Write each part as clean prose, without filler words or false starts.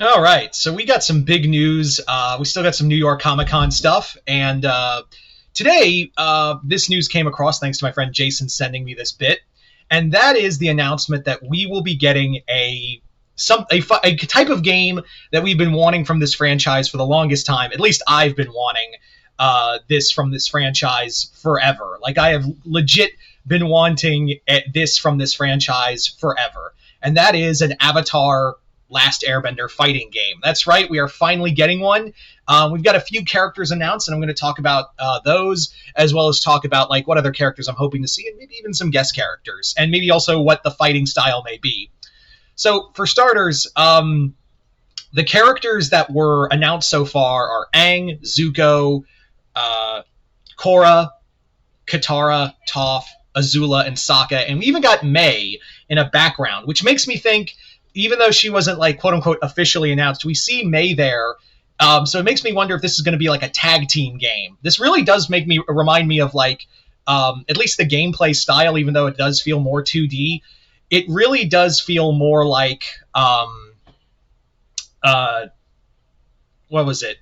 All right, so we got some big news. We still got some New York Comic Con stuff, and today this news came across thanks to my friend Jason sending me this bit, and that is the announcement that we will be getting a type of game that we've been wanting from this franchise for the longest time. At least I've been wanting this from this franchise forever. Like I have legit been wanting this from this franchise forever, and that is an Avatar Last Airbender fighting game. That's right, we are finally getting one. We've got a few characters announced, and I'm going to talk about those, as well as talk about like what other characters I'm hoping to see, and maybe even some guest characters, and maybe also what the fighting style may be. So, for starters, the characters that were announced so far are Aang, Zuko, uh, Korra, Katara, Toph, Azula, and Sokka, and we even got Mei in a background, which makes me think, even though she wasn't like quote unquote officially announced, we see Mei there. So it makes me wonder if this is going to be like a tag team game. This really does make me remind me of like at least the gameplay style, even though it does feel more 2D. It really does feel more like uh, what was it?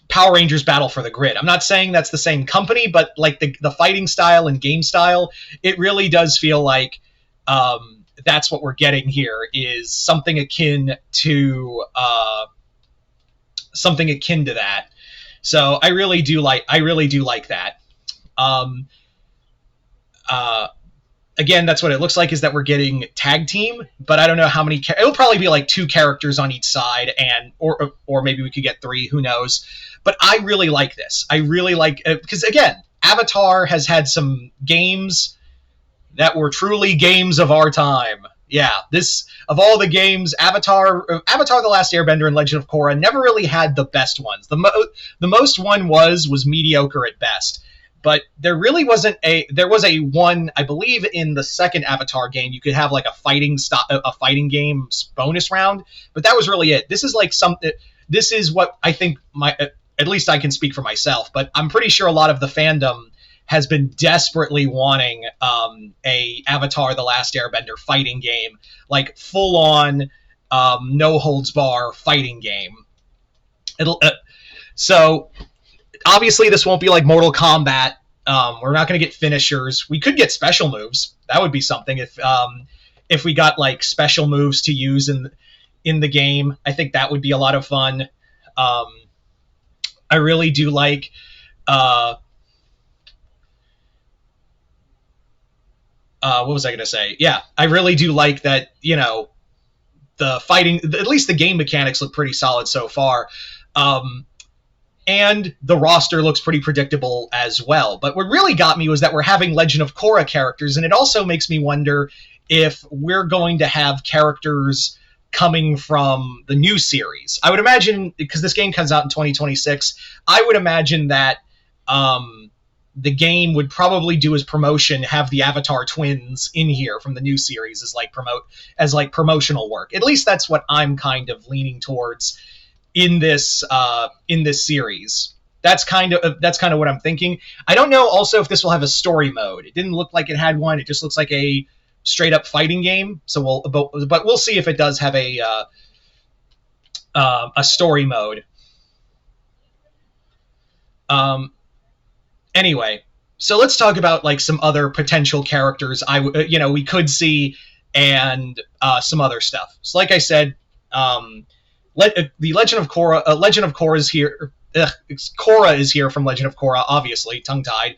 Power Rangers Battle for the Grid. I'm not saying that's the same company, but like the fighting style and game style, it really does feel like that's what we're getting here is something akin to that. So I really do like that. Um, uh, Again, that's what it looks like is that we're getting tag team, but I don't know how many. It'll probably be like two characters on each side, and or maybe we could get three. Who knows? But I really like this. I really like because again, Avatar has had some games that were truly games of our time. Yeah, this of all the games, Avatar: The Last Airbender and Legend of Korra never really had the best ones. The most one was mediocre at best. But there really wasn't a there was a one I believe in the second Avatar game you could have like a fighting game bonus round, but that was really it. This is like something. This is what I think my at least I can speak for myself, but I'm pretty sure a lot of the fandom has been desperately wanting a Avatar: The Last Airbender fighting game, like full on no holds bar fighting game. It'll so obviously this won't be like Mortal Kombat. We're not going to get finishers. We could get special moves. That would be something if we got like special moves to use in the game. I think that would be a lot of fun. I really do like. What was I going to say? Yeah, I really do like that. You know, the fighting, at least the game mechanics look pretty solid so far. And the roster looks pretty predictable as well. But what really got me was that we're having Legend of Korra characters, and it also makes me wonder if we're going to have characters coming from the new series. I would imagine, because this game comes out in 2026, I would imagine that the game would probably do as promotion, have the Avatar twins in here from the new series as like promotional work. At least that's what I'm kind of leaning towards in this series. That's kind of what I'm thinking. I don't know also if this will have a story mode. It didn't look like it had one. It just looks like a straight up fighting game. So but we'll see if it does have a story mode. Anyway, so let's talk about like some other potential characters we could see and some other stuff. So like I said, the Legend of Korra is here. Korra is here from Legend of Korra, obviously, tongue-tied.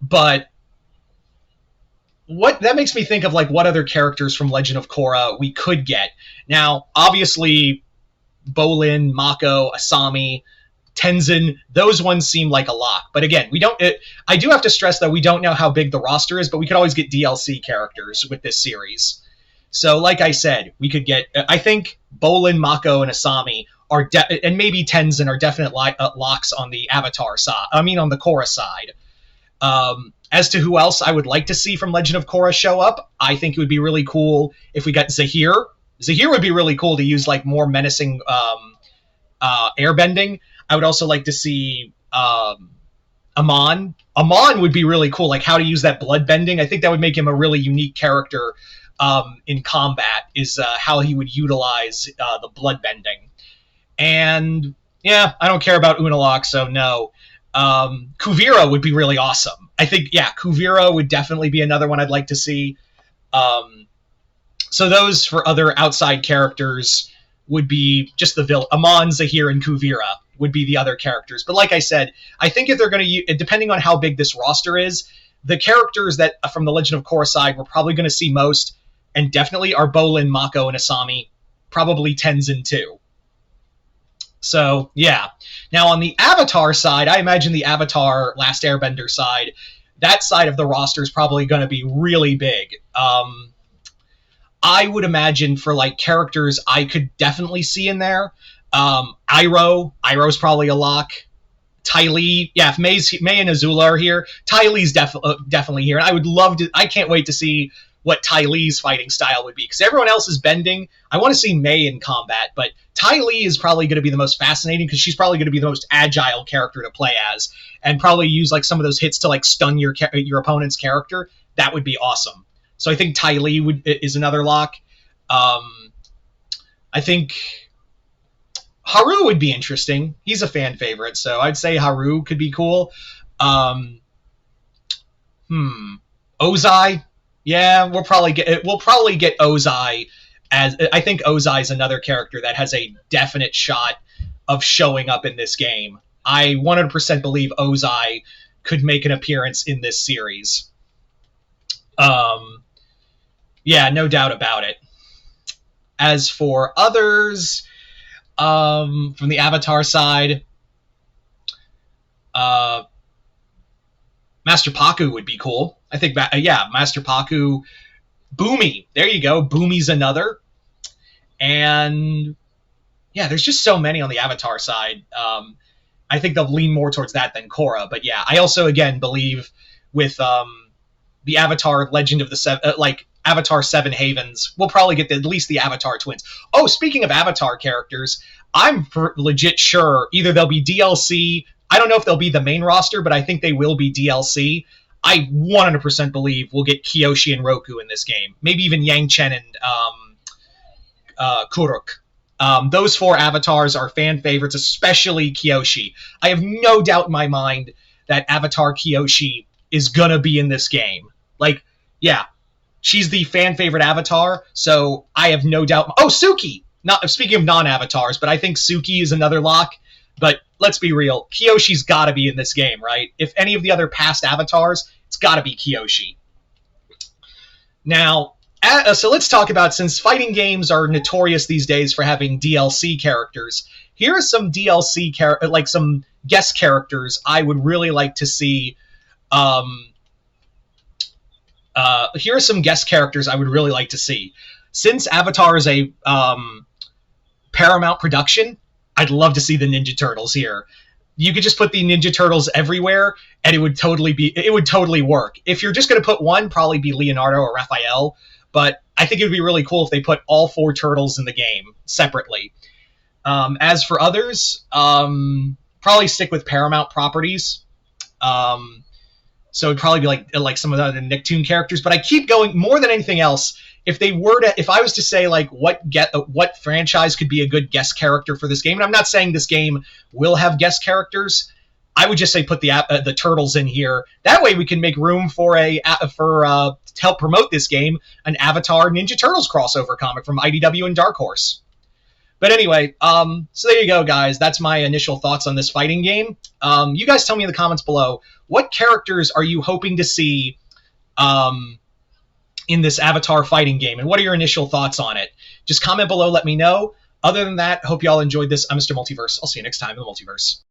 But what that makes me think of like what other characters from Legend of Korra we could get. Now, obviously, Bolin, Mako, Asami, Tenzin, those ones seem like a lock. But again, I do have to stress that we don't know how big the roster is, but we could always get DLC characters with this series. So, like I said, we could get. I think Bolin, Mako, and Asami and maybe Tenzin are definite locks on the Avatar side. I mean, on the Korra side. As to who else I would like to see from Legend of Korra show up, I think it would be really cool if we got Zahir. Zahir would be really cool to use like more menacing airbending. I would also like to see Amon Amon would be really cool, like how to use that blood bending. I think that would make him a really unique character in combat, is how he would utilize the blood bending. And yeah, I don't care about Unalaq, so no. Kuvira would be really awesome. I think, yeah, Kuvira would definitely be another one I'd like to see. So those for other outside characters would be just the villain. Amon, Zahir, and Kuvira would be the other characters. But like I said, I think if they're going to, depending on how big this roster is, the characters that from the Legend of Korra side we're probably going to see most, and definitely are Bolin, Mako, and Asami, probably Tenzin too. So, yeah. Now, on the Avatar side, I imagine the Avatar Last Airbender side, that side of the roster is probably going to be really big. I would imagine for, like, characters I could definitely see in there, Iroh's probably a lock. Ty Lee, yeah, if May and Azula are here, Ty Lee's definitely here. And I would love to, I can't wait to see what Ty Lee's fighting style would be, because everyone else is bending. I want to see May in combat, but Ty Lee is probably going to be the most fascinating, because she's probably going to be the most agile character to play as, and probably use like some of those hits to like stun your opponent's character. That would be awesome. So I think Ty Lee is another lock. I think Haru would be interesting. He's a fan favorite, so I'd say Haru could be cool. Ozai, yeah, we'll probably get Ozai. As I think Ozai is another character that has a definite shot of showing up in this game. I 100% believe Ozai could make an appearance in this series. Yeah, no doubt about it. As for others, from the Avatar side, Master Paku would be cool. I think, Master Paku. Boomy, there you go. Boomy's another. And yeah, there's just so many on the Avatar side. I think they'll lean more towards that than Korra. But yeah, I also, again, believe with the Avatar Legend of the Seven, Avatar Seven Havens, we'll probably get at least the Avatar twins. Oh, speaking of Avatar characters, I'm legit sure either they'll be DLC. I don't know if they'll be the main roster, but I think they will be DLC. I 100% believe we'll get Kyoshi and Roku in this game. Maybe even Yang Chen and Kuruk. Those four avatars are fan favorites, especially Kyoshi. I have no doubt in my mind that Avatar Kyoshi is going to be in this game. Yeah, she's the fan favorite avatar, so I have no doubt. Oh, Suki! Not speaking of non-avatars, but I think Suki is another lock. But let's be real, Kyoshi's got to be in this game, right? If any of the other past avatars, it's got to be Kyoshi. Now, so let's talk about, since fighting games are notorious these days for having DLC characters, here are some DLC some guest characters I would really like to see. Here are some guest characters I would really like to see. Since Avatar is a Paramount production, I'd love to see the Ninja Turtles here. You could just put the Ninja Turtles everywhere, and it would totally work. If you're just going to put one, probably be Leonardo or Raphael. But I think it would be really cool if they put all four turtles in the game separately. As for others, probably stick with Paramount properties. So it'd probably be like some of the other Nicktoon characters. But I keep going, more than anything else, if I was to say what franchise could be a good guest character for this game, and I'm not saying this game will have guest characters, I would just say put the turtles in here. That way we can make room for to help promote this game, an Avatar Ninja Turtles crossover comic from IDW and Dark Horse. But anyway, so there you go, guys. That's my initial thoughts on this fighting game. You guys tell me in the comments below, what characters are you hoping to see in this Avatar fighting game, and what are your initial thoughts on it? Just comment below, let me know. Other than that, hope you all enjoyed this. I'm Mr. Multiverse. I'll see you next time in the Multiverse.